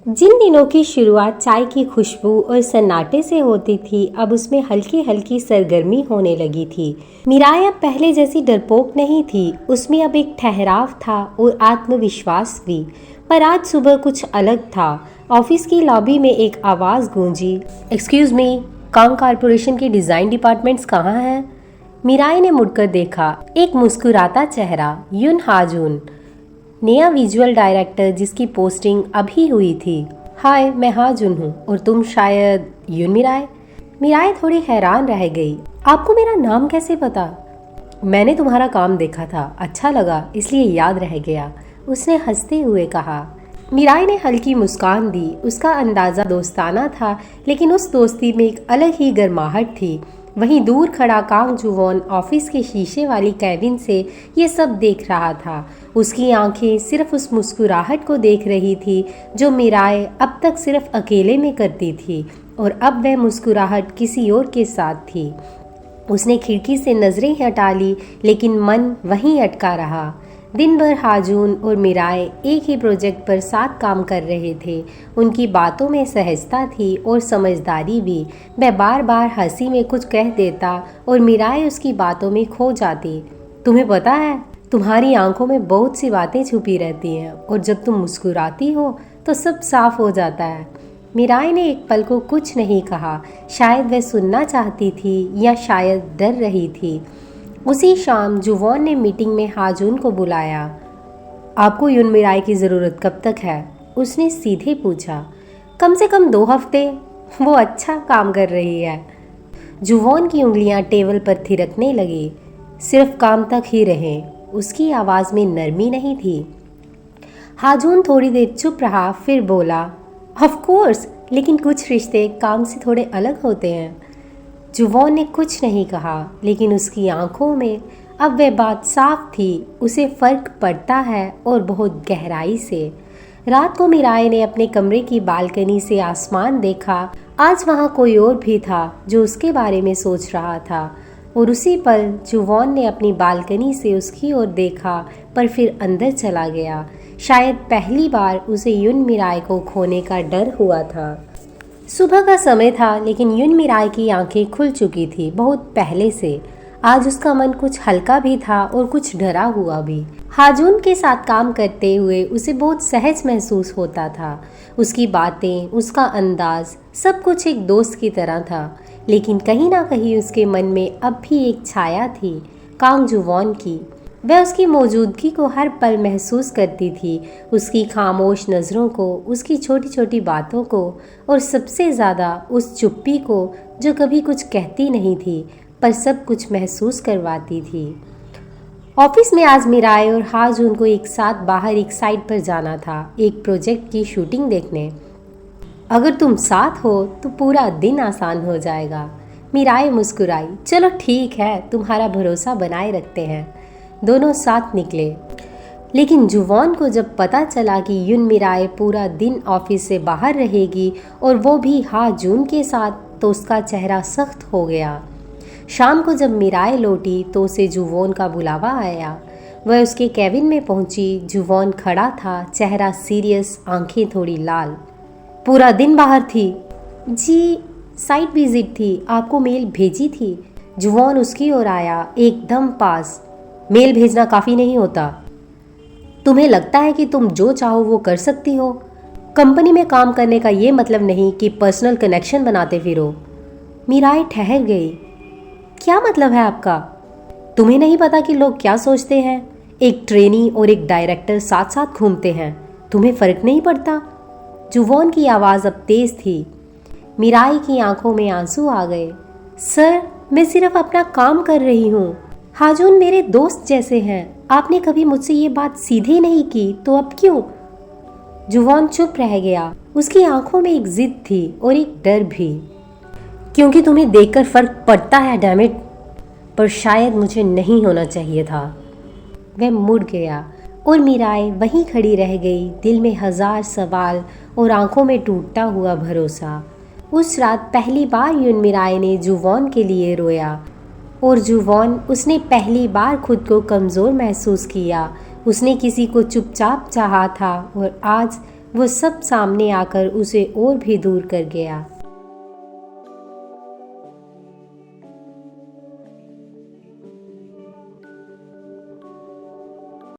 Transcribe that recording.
जिन दिनों की शुरुआत चाय की खुशबू और सन्नाटे से होती थी, अब उसमें हल्की हल्की सरगर्मी होने लगी थी। मीराए अब पहले जैसी डरपोक नहीं थी, उसमें अब एक ठहराव था और आत्मविश्वास भी। पर आज सुबह कुछ अलग था। ऑफिस की लॉबी में एक आवाज़ गूंजी, एक्सक्यूज़ मी, कांग कारपोरेशन के डिज़ाइन डिपार्टमेंट्स कहाँ हैं? मीराए ने मुड़कर देखा। एक मुस्कुराता चेहरा, युन हाजून, नया विजुअल डायरेक्टर जिसकी पोस्टिंग अभी हुई थी। हाय, मैं हाजुन हूँ और तुम शायद युन मिराए। मिराए थोड़ी हैरान रह गई। आपको मेरा नाम कैसे पता? मैंने तुम्हारा काम देखा था, अच्छा लगा इसलिए याद रह गया, उसने हंसते हुए कहा। मिराए ने हल्की मुस्कान दी। उसका अंदाज़ा दोस्ताना था, लेकिन उस दोस्ती में एक अलग ही गर्माहट थी। वहीं दूर खड़ा कांग जुवॉन ऑफिस के शीशे वाली कैबिन से ये सब देख रहा था। उसकी आंखें सिर्फ उस मुस्कुराहट को देख रही थी जो मिराए अब तक सिर्फ अकेले में करती थी, और अब वह मुस्कुराहट किसी और के साथ थी। उसने खिड़की से नज़रें हटा ली, लेकिन मन वहीं अटका रहा। दिन भर हाजून और मिराए एक ही प्रोजेक्ट पर साथ काम कर रहे थे। उनकी बातों में सहजता थी और समझदारी भी। वह बार बार हंसी में कुछ कह देता और मिराए उसकी बातों में खो जाती। तुम्हें पता है, तुम्हारी आंखों में बहुत सी बातें छुपी रहती हैं, और जब तुम मुस्कुराती हो तो सब साफ हो जाता है। मिराए ने एक पल को कुछ नहीं कहा। शायद वह सुनना चाहती थी या शायद डर रही थी। उसी शाम जुवॉन ने मीटिंग में हाजून को बुलाया। आपको युन मिराए की ज़रूरत कब तक है? उसने सीधे पूछा। कम से कम 2 हफ्ते, वो अच्छा काम कर रही है। जुवॉन की उंगलियां टेबल पर थिरकने लगी। सिर्फ काम तक ही रहें। उसकी आवाज़ में नरमी नहीं थी। हाजून थोड़ी देर चुप रहा, फिर बोला, ऑफ कोर्स, लेकिन कुछ रिश्ते काम से थोड़े अलग होते हैं। जुवॉन ने कुछ नहीं कहा, लेकिन उसकी आंखों में अब वह बात साफ थी। उसे फ़र्क पड़ता है, और बहुत गहराई से। रात को मिराए ने अपने कमरे की बालकनी से आसमान देखा। आज वहाँ कोई और भी था जो उसके बारे में सोच रहा था, और उसी पल जुवॉन ने अपनी बालकनी से उसकी ओर देखा, पर फिर अंदर चला गया। शायद पहली बार उसे युन मिराए को खोने का डर हुआ था। सुबह का समय था, लेकिन युन मिराए की आंखें खुल चुकी थी बहुत पहले से। आज उसका मन कुछ हल्का भी था और कुछ डरा हुआ भी। हाजून के साथ काम करते हुए उसे बहुत सहज महसूस होता था। उसकी बातें, उसका अंदाज, सब कुछ एक दोस्त की तरह था। लेकिन कहीं ना कहीं उसके मन में अब भी एक छाया थी, कांग जुवॉन की। वह उसकी मौजूदगी को हर पल महसूस करती थी, उसकी खामोश नज़रों को, उसकी छोटी छोटी बातों को, और सबसे ज़्यादा उस चुप्पी को जो कभी कुछ कहती नहीं थी पर सब कुछ महसूस करवाती थी। ऑफिस में आज मिराए और हाजून को एक साथ बाहर एक साइट पर जाना था, एक प्रोजेक्ट की शूटिंग देखने। अगर तुम साथ हो तो पूरा दिन आसान हो जाएगा। मिराए मुस्कुराई। चलो ठीक है, तुम्हारा भरोसा बनाए रखते हैं। दोनों साथ निकले। लेकिन जुवॉन को जब पता चला कि युन मिराए पूरा दिन ऑफिस से बाहर रहेगी, और वो भी हाजून के साथ, तो उसका चेहरा सख्त हो गया। शाम को जब मिराए लौटी तो उसे जुवॉन का बुलावा आया। वह उसके कैबिन में पहुंची। जुवॉन खड़ा था, चेहरा सीरियस, आंखें थोड़ी लाल। पूरा दिन बाहर थी? जी, साइट विजिट थी, आपको मेल भेजी थी। जुवॉन उसकी ओर आया, एकदम पास। मेल भेजना काफ़ी नहीं होता। तुम्हें लगता है कि तुम जो चाहो वो कर सकती हो? कंपनी में काम करने का ये मतलब नहीं कि पर्सनल कनेक्शन बनाते फिरो। मिराए ठहर गई। क्या मतलब है आपका? तुम्हें नहीं पता कि लोग क्या सोचते हैं? एक ट्रेनी और एक डायरेक्टर साथ साथ घूमते हैं, तुम्हें फ़र्क नहीं पड़ता? जुवॉन की आवाज़ अब तेज़ थी। मिराए की आंखों में आंसू आ गए। सर, मैं सिर्फ अपना काम कर रही हूँ। हाजून मेरे दोस्त जैसे हैं। आपने कभी मुझसे ये बात सीधे नहीं की, तो अब क्यों? जुवॉन चुप रह गया। उसकी आंखों में एक जिद थी और एक डर भी। क्योंकि तुम्हें देखकर फर्क पड़ता है, डैमिट। पर शायद मुझे नहीं होना चाहिए था। वह मुड़ गया और मिराए वहीं खड़ी रह गई, दिल में 1000 सवाल और आंखों में टूटता हुआ भरोसा। उस रात पहली बार युन मिराए ने जुवॉन के लिए रोया, और जुवॉन, उसने पहली बार खुद को कमज़ोर महसूस किया। उसने किसी को चुपचाप चाहा था, और आज वो सब सामने आकर उसे और भी दूर कर गया।